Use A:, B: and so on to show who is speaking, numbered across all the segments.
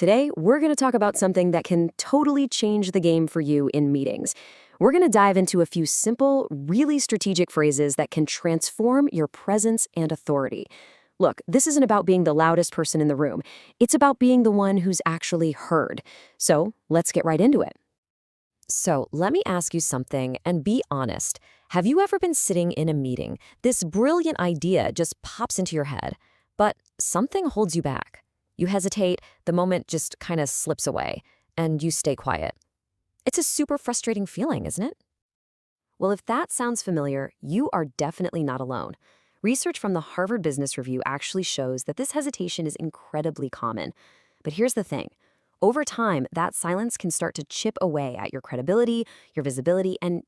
A: Today, we're going to talk about something that can totally change the game for you in meetings. We're going to dive into a few simple, really strategic phrases that can transform your presence and authority. Look, this isn't about being the loudest person in the room. It's about being the one who's actually heard. So let's get right into it. So let me ask you something and be honest. Have you ever been sitting in a meeting? This brilliant idea just pops into your head, but something holds you back. You hesitate, the moment just kind of slips away, and you stay quiet. It's a super frustrating feeling, isn't it? Well, if that sounds familiar, you are definitely not alone. Research from the Harvard Business Review actually shows that this hesitation is incredibly common. But here's the thing. Over time, that silence can start to chip away at your credibility, your visibility, and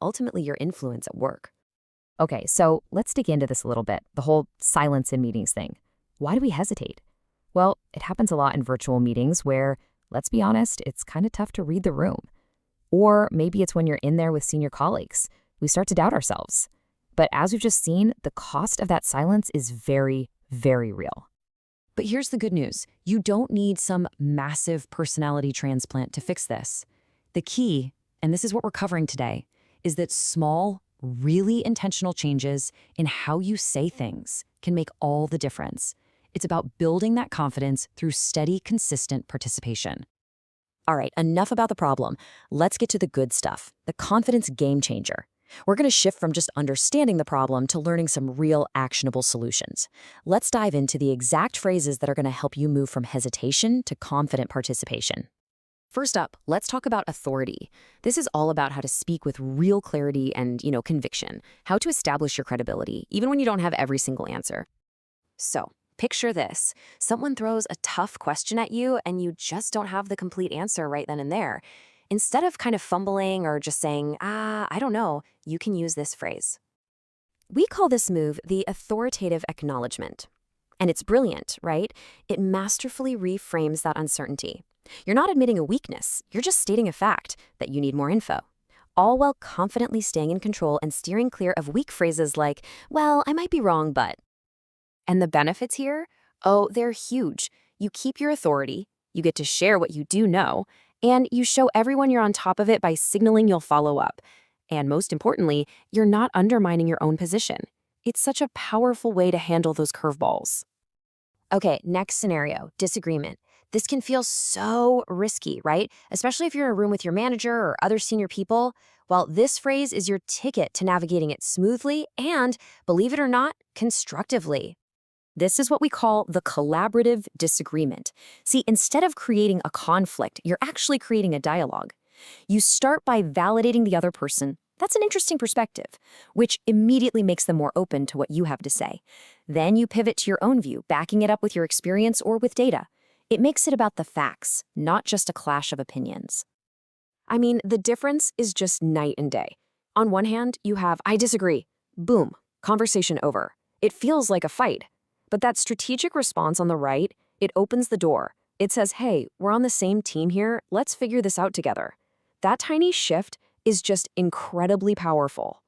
A: ultimately your influence at work. Okay, so let's dig into this a little bit, the whole silence in meetings thing. Why do we hesitate? Well, it happens a lot in virtual meetings where, let's be honest, it's kind of tough to read the room. Or maybe it's when you're in there with senior colleagues. We start to doubt ourselves. But as we've just seen, the cost of that silence is very, very real. But here's the good news. You don't need some massive personality transplant to fix this. The key, and this is what we're covering today, is that small, really intentional changes in how you say things can make all the difference. It's about building that confidence through steady, consistent participation. All right, enough about the problem. Let's get to the good stuff, the confidence game changer. We're going to shift from just understanding the problem to learning some real actionable solutions. Let's dive into the exact phrases that are going to help you move from hesitation to confident participation. First up, let's talk about authority. This is all about how to speak with real clarity and, conviction, how to establish your credibility, even when you don't have every single answer. So, picture this. Someone throws a tough question at you and you just don't have the complete answer right then and there. Instead of kind of fumbling or just saying, I don't know, you can use this phrase. We call this move the authoritative acknowledgement. And it's brilliant, right? It masterfully reframes that uncertainty. You're not admitting a weakness, you're just stating a fact that you need more info. All while confidently staying in control and steering clear of weak phrases like, well, I might be wrong, but. And the benefits here? Oh, they're huge. You keep your authority, you get to share what you do know, and you show everyone you're on top of it by signaling you'll follow up. And most importantly, you're not undermining your own position. It's such a powerful way to handle those curveballs. Okay, next scenario, disagreement. This can feel so risky, right? Especially if you're in a room with your manager or other senior people. Well, this phrase is your ticket to navigating it smoothly and, believe it or not, constructively. This is what we call the collaborative disagreement. See, instead of creating a conflict, you're actually creating a dialogue. You start by validating the other person. That's an interesting perspective, which immediately makes them more open to what you have to say. Then you pivot to your own view, backing it up with your experience or with data. It makes it about the facts, not just a clash of opinions. I mean, the difference is just night and day. On one hand, you have, I disagree. Boom, conversation over. It feels like a fight. But that strategic response on the right, it opens the door. It says, hey, we're on the same team here. Let's figure this out together. That tiny shift is just incredibly powerful.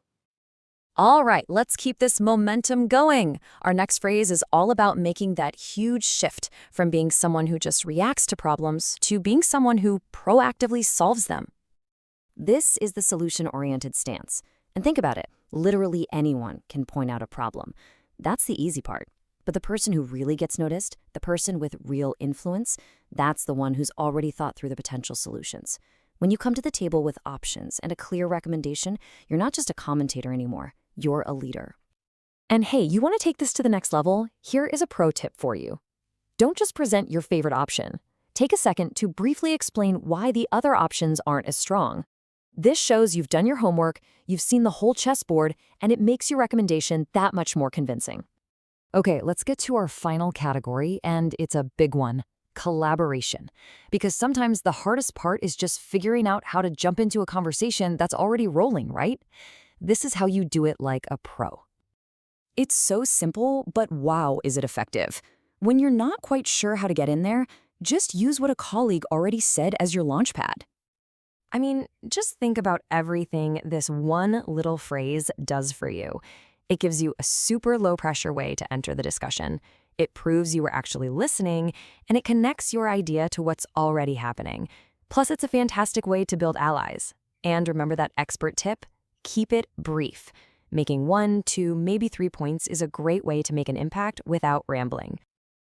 A: All right, let's keep this momentum going. Our next phrase is all about making that huge shift from being someone who just reacts to problems to being someone who proactively solves them. This is the solution-oriented stance. And think about it. Literally anyone can point out a problem. That's the easy part. But the person who really gets noticed, the person with real influence, that's the one who's already thought through the potential solutions. When you come to the table with options and a clear recommendation, you're not just a commentator anymore. You're a leader. And hey, you want to take this to the next level? Here is a pro tip for you. Don't just present your favorite option. Take a second to briefly explain why the other options aren't as strong. This shows you've done your homework, you've seen the whole chessboard, and it makes your recommendation that much more convincing. Okay, let's get to our final category, and it's a big one, collaboration. Because sometimes the hardest part is just figuring out how to jump into a conversation that's already rolling, right? This is how you do it like a pro. It's so simple, but wow, is it effective. When you're not quite sure how to get in there, just use what a colleague already said as your launchpad. I mean, just think about everything this one little phrase does for you. It gives you a super low-pressure way to enter the discussion. It proves you were actually listening, and it connects your idea to what's already happening. Plus, it's a fantastic way to build allies. And remember that expert tip? Keep it brief. Making 1, 2, maybe 3 points is a great way to make an impact without rambling.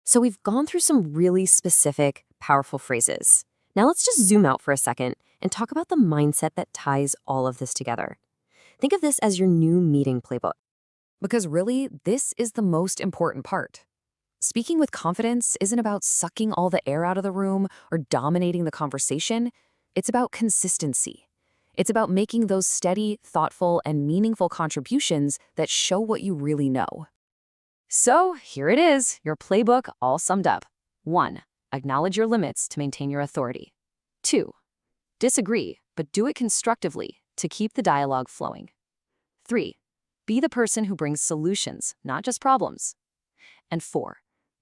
A: So we've gone through some really specific, powerful phrases. Now let's just zoom out for a second and talk about the mindset that ties all of this together. Think of this as your new meeting playbook. Because really, this is the most important part. Speaking with confidence isn't about sucking all the air out of the room or dominating the conversation. It's about consistency. It's about making those steady, thoughtful, and meaningful contributions that show what you really know. So here it is, your playbook all summed up. 1. Acknowledge your limits to maintain your authority. 2. Disagree, but do it constructively to keep the dialogue flowing. 3. Be the person who brings solutions, not just problems. And 4.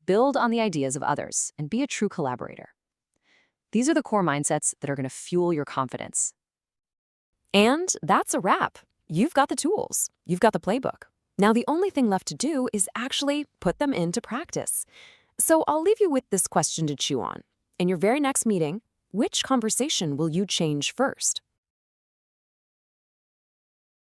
A: Build on the ideas of others and be a true collaborator. These are the core mindsets that are going to fuel your confidence. And that's a wrap. You've got the tools. You've got the playbook. Now the only thing left to do is actually put them into practice. So I'll leave you with this question to chew on. In your very next meeting, which conversation will you change first?